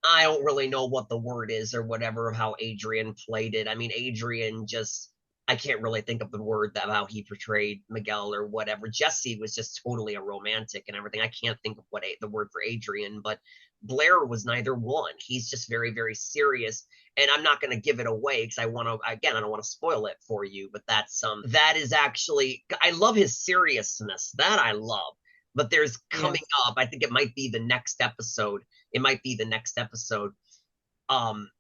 I don't really know what the word is or whatever of how Adrian played it. I mean, Adrian just, I can't really think of the word that how he portrayed Miguel or whatever. Jesse was just totally a romantic and everything. I can't think of what the word for Adrian, but Blair was neither one. He's just very, very serious. And I'm not going to give it away because again, I don't want to spoil it for you, but that is actually, I love his seriousness. That I love. But there's coming up, I think it might be the next episode. It might be the next episode. Um,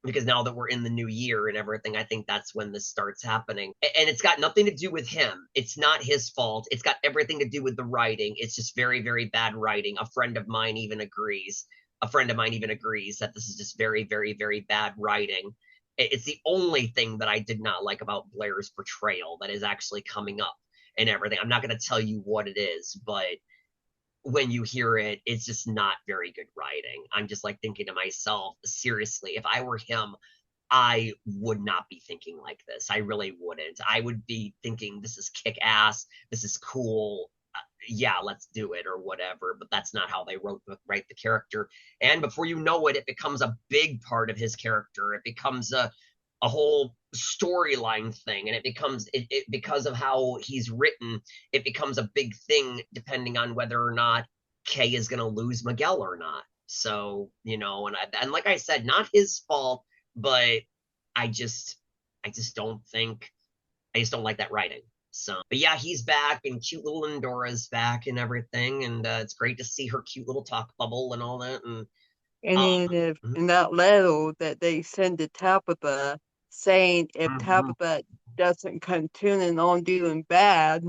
because now that we're in the new year and everything, I think that's when this starts happening. And it's got nothing to do with him. It's not his fault. It's got everything to do with the writing. It's just very, very bad writing. A friend of mine even agrees. That this is just very, very, very bad writing. It's the only thing that I did not like about Blair's portrayal that is actually coming up and everything. I'm not going to tell you what it is, but when you hear it, it's just not very good writing. I'm just like thinking to myself, seriously, if I were him, I would not be thinking like this. I really wouldn't. I would be thinking, this is kick ass. This is cool. Yeah, let's do it or whatever. But that's not how they write the character. And before you know it, it becomes a big part of his character. It becomes a whole storyline thing, and it because of how he's written, it becomes a big thing depending on whether or not Kay is going to lose Miguel or not. So and like I said, not his fault, but I just don't think I just don't like that writing. So, but yeah, he's back, and cute little Endora's back and everything, and it's great to see her cute little talk bubble and all that. And And um, then if in that letter that they send to Tabitha saying if mhm, Tabitha doesn't continue on doing bad,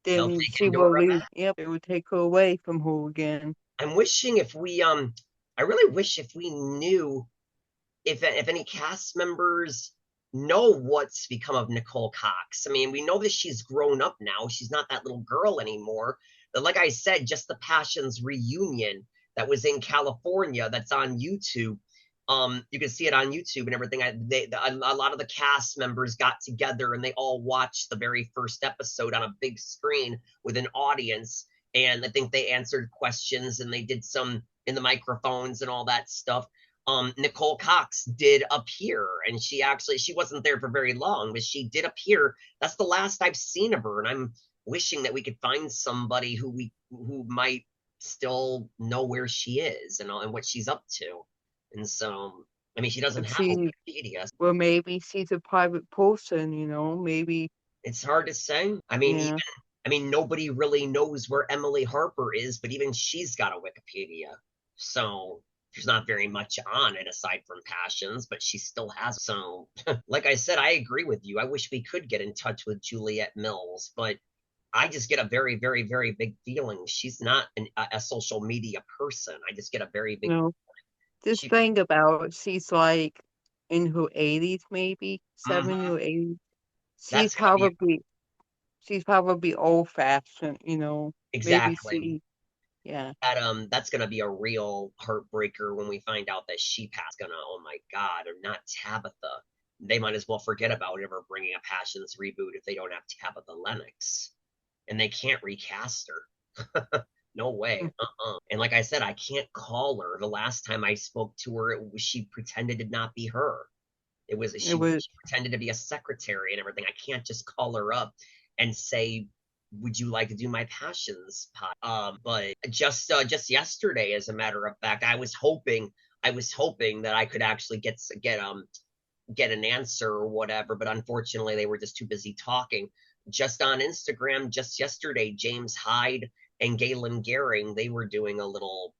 they'll then take she will Endora lose. back. Yep, it would take her away from her again. I'm wishing if we I really wish if we knew if any cast members know what's become of Nicole Cox. I mean, we know that she's grown up now. She's not that little girl anymore. But like I said, just the Passions reunion that was in California that's on YouTube. You can see it on YouTube and everything. A lot of the cast members got together and they all watched the very first episode on a big screen with an audience. And I think they answered questions and they did some in the microphones and all that stuff. Nicole Cox did appear, and she wasn't there for very long, but she did appear. That's the last I've seen of her, and I'm wishing that we could find somebody who might still know where she is and what she's up to. And so, I mean, she doesn't have a She, Wikipedia. well, maybe she's a private person, maybe, It's hard to say. yeah, I mean, nobody really knows where Emily Harper is, but even she's got a Wikipedia. So there's not very much on it aside from passions, but she still has. So, like I said, I agree with you. I wish we could get in touch with Juliet Mills, but I just get a very, very, very big feeling she's not a social media person. I just get a very big. no. Just She, think about it. She's like in her 80s, maybe mhm, 70 or 80. She's that's gonna be probably she's probably old fashioned, Maybe exactly. yeah, That's gonna be a real heartbreaker when we find out that she passed. Oh my God, or not Tabitha. They might as well forget about ever bringing a Passions reboot if they don't have Tabitha Lennox, and they can't recast her. No way. And like I said, I can't call her. The last time I spoke to her, she pretended to not be her. it was She pretended to be a secretary and everything. I can't just call her up and say, "Would you like to do my passions pod?" But just yesterday, as a matter of fact, I was hoping that I could actually get an answer or whatever, but unfortunately they were just too busy talking. Just on Instagram, just yesterday, James Hyde and Galen Gehring, they were doing a little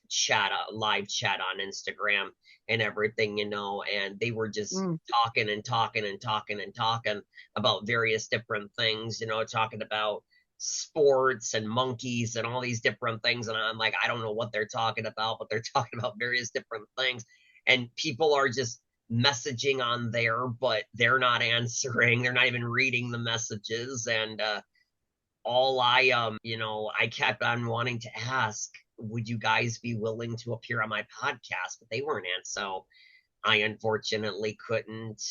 chat, a live chat on Instagram and everything, and they were just mm, talking and talking and talking and talking about various different things, talking about sports and monkeys and all these different things. And I'm like, I don't know what they're talking about, but they're talking about various different things. And people are just messaging on there, but they're not answering. They're not even reading the messages. And all I kept on wanting to ask, would you guys be willing to appear on my podcast? But they weren't in, so I unfortunately couldn't.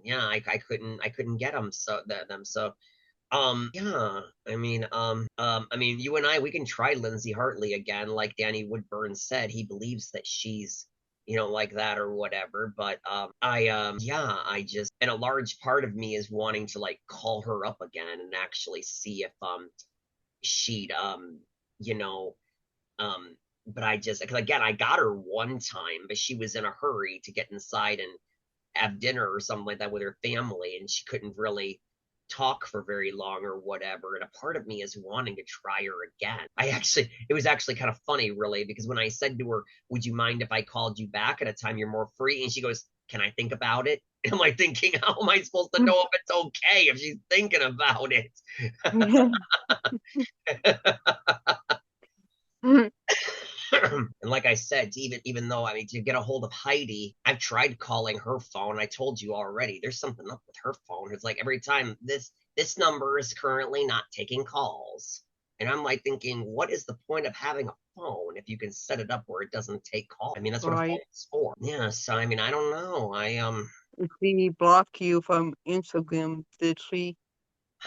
Yeah, I couldn't get them. So yeah, I mean, you and I, we can try Lindsay Hartley again, like Danny Woodburn said. He believes that she's, like that or whatever. But yeah, I just, and a large part of me is wanting to like call her up again and actually see if she'd you know, um, but I just, because again, I got her one time, but she was in a hurry to get inside and have dinner or something like that with her family, and she couldn't really talk for very long or whatever. And a part of me is wanting to try her again. It was actually kind of funny, really, because when I said to her, "Would you mind if I called you back at a time you're more free?" And she goes, "Can I think about it?" Am I thinking, how am I supposed to know if it's okay if she's thinking about it? And like I said, even though I mean to get a hold of Heidi, I've tried calling her phone. I told you already. There's something up with her phone. It's like every time this number is currently not taking calls. And I'm like thinking, what is the point of having a phone if you can set it up where it doesn't take calls? I mean, that's what a phone right. is for. Yeah, so I mean, I don't know. She blocked you from Instagram, did she,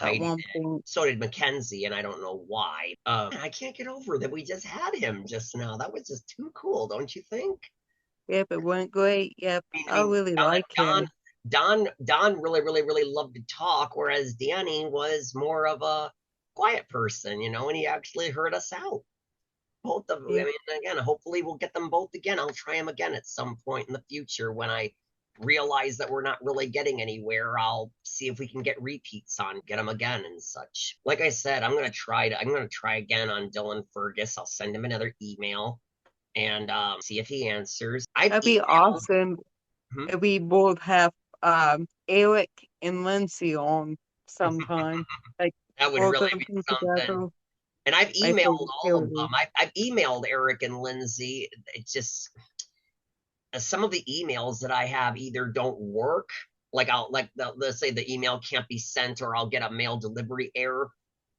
at Heidi one did. point? So did Mackenzie, and I don't know why. I can't get over that we just had him just now. That was just too cool, don't you think? Yep, it went great. Yep, I I mean, really Don, like him. Don really, really, really loved to talk, whereas Danny was more of a quiet person, and he actually heard us out. Both of them. I Yeah, mean, again, hopefully we'll get them both again. I'll try them again at some point in the future when I realize that we're not really getting anywhere. I'll see if we can get repeats on, get them again and such. Like I said, I'm gonna try again on Dylan Fergus. I'll send him another email and see if he answers. I've that'd be emailed. awesome Hmm? if we both have Eric and Lindsay on sometime. Like That would both really of be them something. together. And I've I emailed think it all of would them. be. I've emailed Eric and Lindsay. It's just some of the emails that I have either don't work. Like let's say the email can't be sent, or I'll get a mail delivery error.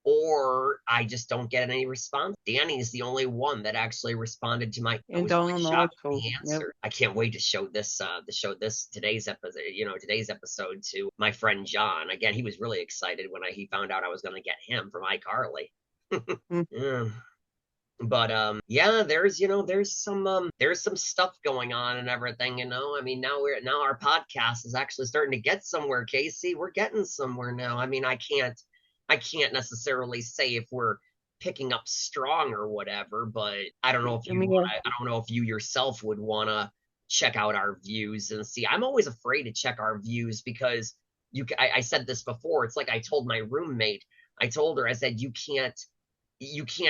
or I just don't get any response. Danny's the only one that actually responded to my. I And was really Dawn shocked when also. he Yep. answered. I can't wait to show this today's episode. Today's episode to my friend John. Again, he was really excited when he found out I was going to get him from iCarly. Yeah. But yeah, there's some stuff going on and everything. I mean, now our podcast is actually starting to get somewhere, Casey. We're getting somewhere now. I mean, I can't necessarily say if we're picking up strong or whatever, but I don't know if I don't know if you yourself would want to check out our views and see. I'm always afraid to check our views because I said this before. It's like I told my roommate. I told her, I said, you can't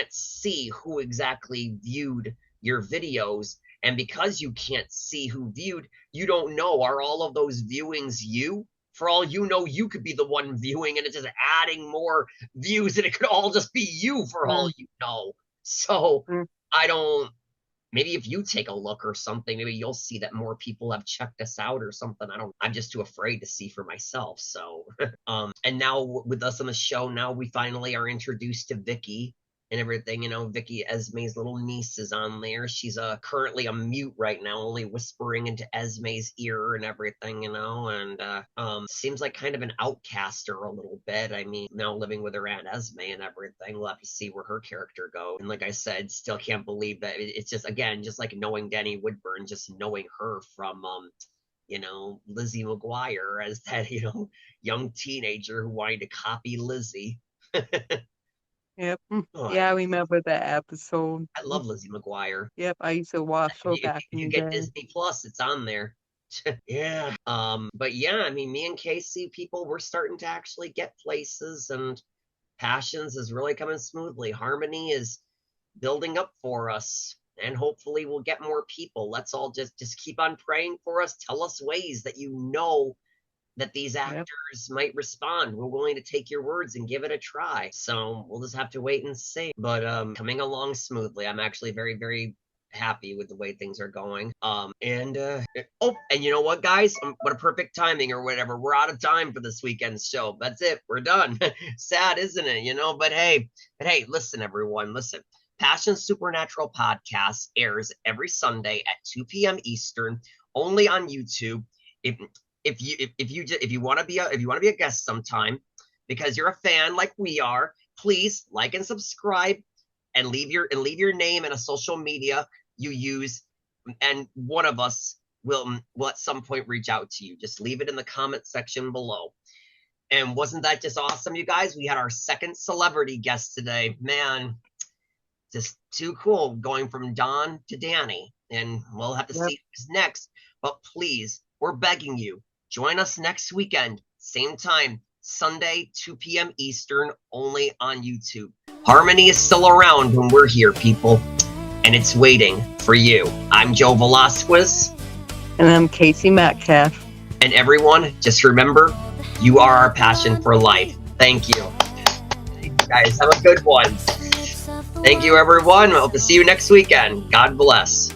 see who exactly viewed your videos. And because you can't see who viewed, you don't know, are all of those viewings you? For all you know, you could be the one viewing and it's just adding more views and it could all just be you for all you know. So maybe if you take a look or something, maybe you'll see that more people have checked us out or something. I'm just too afraid to see for myself. So, and now with us on the show, now we finally are introduced to Vicky and everything. Vicky, Esme's little niece, is on there. She's currently a mute right now, only whispering into Esme's ear and everything, and seems like kind of an outcaster a little bit. I mean, now living with her Aunt Esme and everything, we'll have to see where her character goes. And like I said, still can't believe that it's just, again, just like knowing Danny Woodburn, just knowing her from Lizzie McGuire as that, young teenager who wanted to copy Lizzie. Yep. Yeah, I remember that episode. I love Lizzie McGuire. Yep, I used to watch her back in If you the get day. Disney Plus, it's on there. Yeah. But yeah, I mean, me and Casey, people, we're starting to actually get places, and Passions is really coming smoothly. Harmony is building up for us, and hopefully we'll get more people. Let's all just keep on praying for us. Tell us ways that that these actors might respond. We're willing to take your words and give it a try. So we'll just have to wait and see. But coming along smoothly. I'm actually very, very happy with the way things are going. And you know what, guys? What a perfect timing or whatever. We're out of time for this weekend's show. That's it. We're done. Sad, isn't it? But hey, listen, everyone, listen. Passion Supernatural Podcast airs every Sunday at 2 p.m. Eastern, only on YouTube. If you want to be a guest sometime, because you're a fan like we are, please like and subscribe and leave your name and a social media you use, and one of us will at some point reach out to you. Just leave it in the comment section below. And wasn't that just awesome, you guys? We had our second celebrity guest today. Man, just too cool, going from Don to Danny. And we'll have to see who's next. But please, we're begging you, join us next weekend, same time, Sunday, 2 p.m. Eastern, only on YouTube. Harmony is still around when we're here, people, and it's waiting for you. I'm Joe Velasquez. And I'm Casey Metcalf. And everyone, just remember, you are our passion for life. Thank you. Guys, have a good one. Thank you, everyone. I hope to see you next weekend. God bless.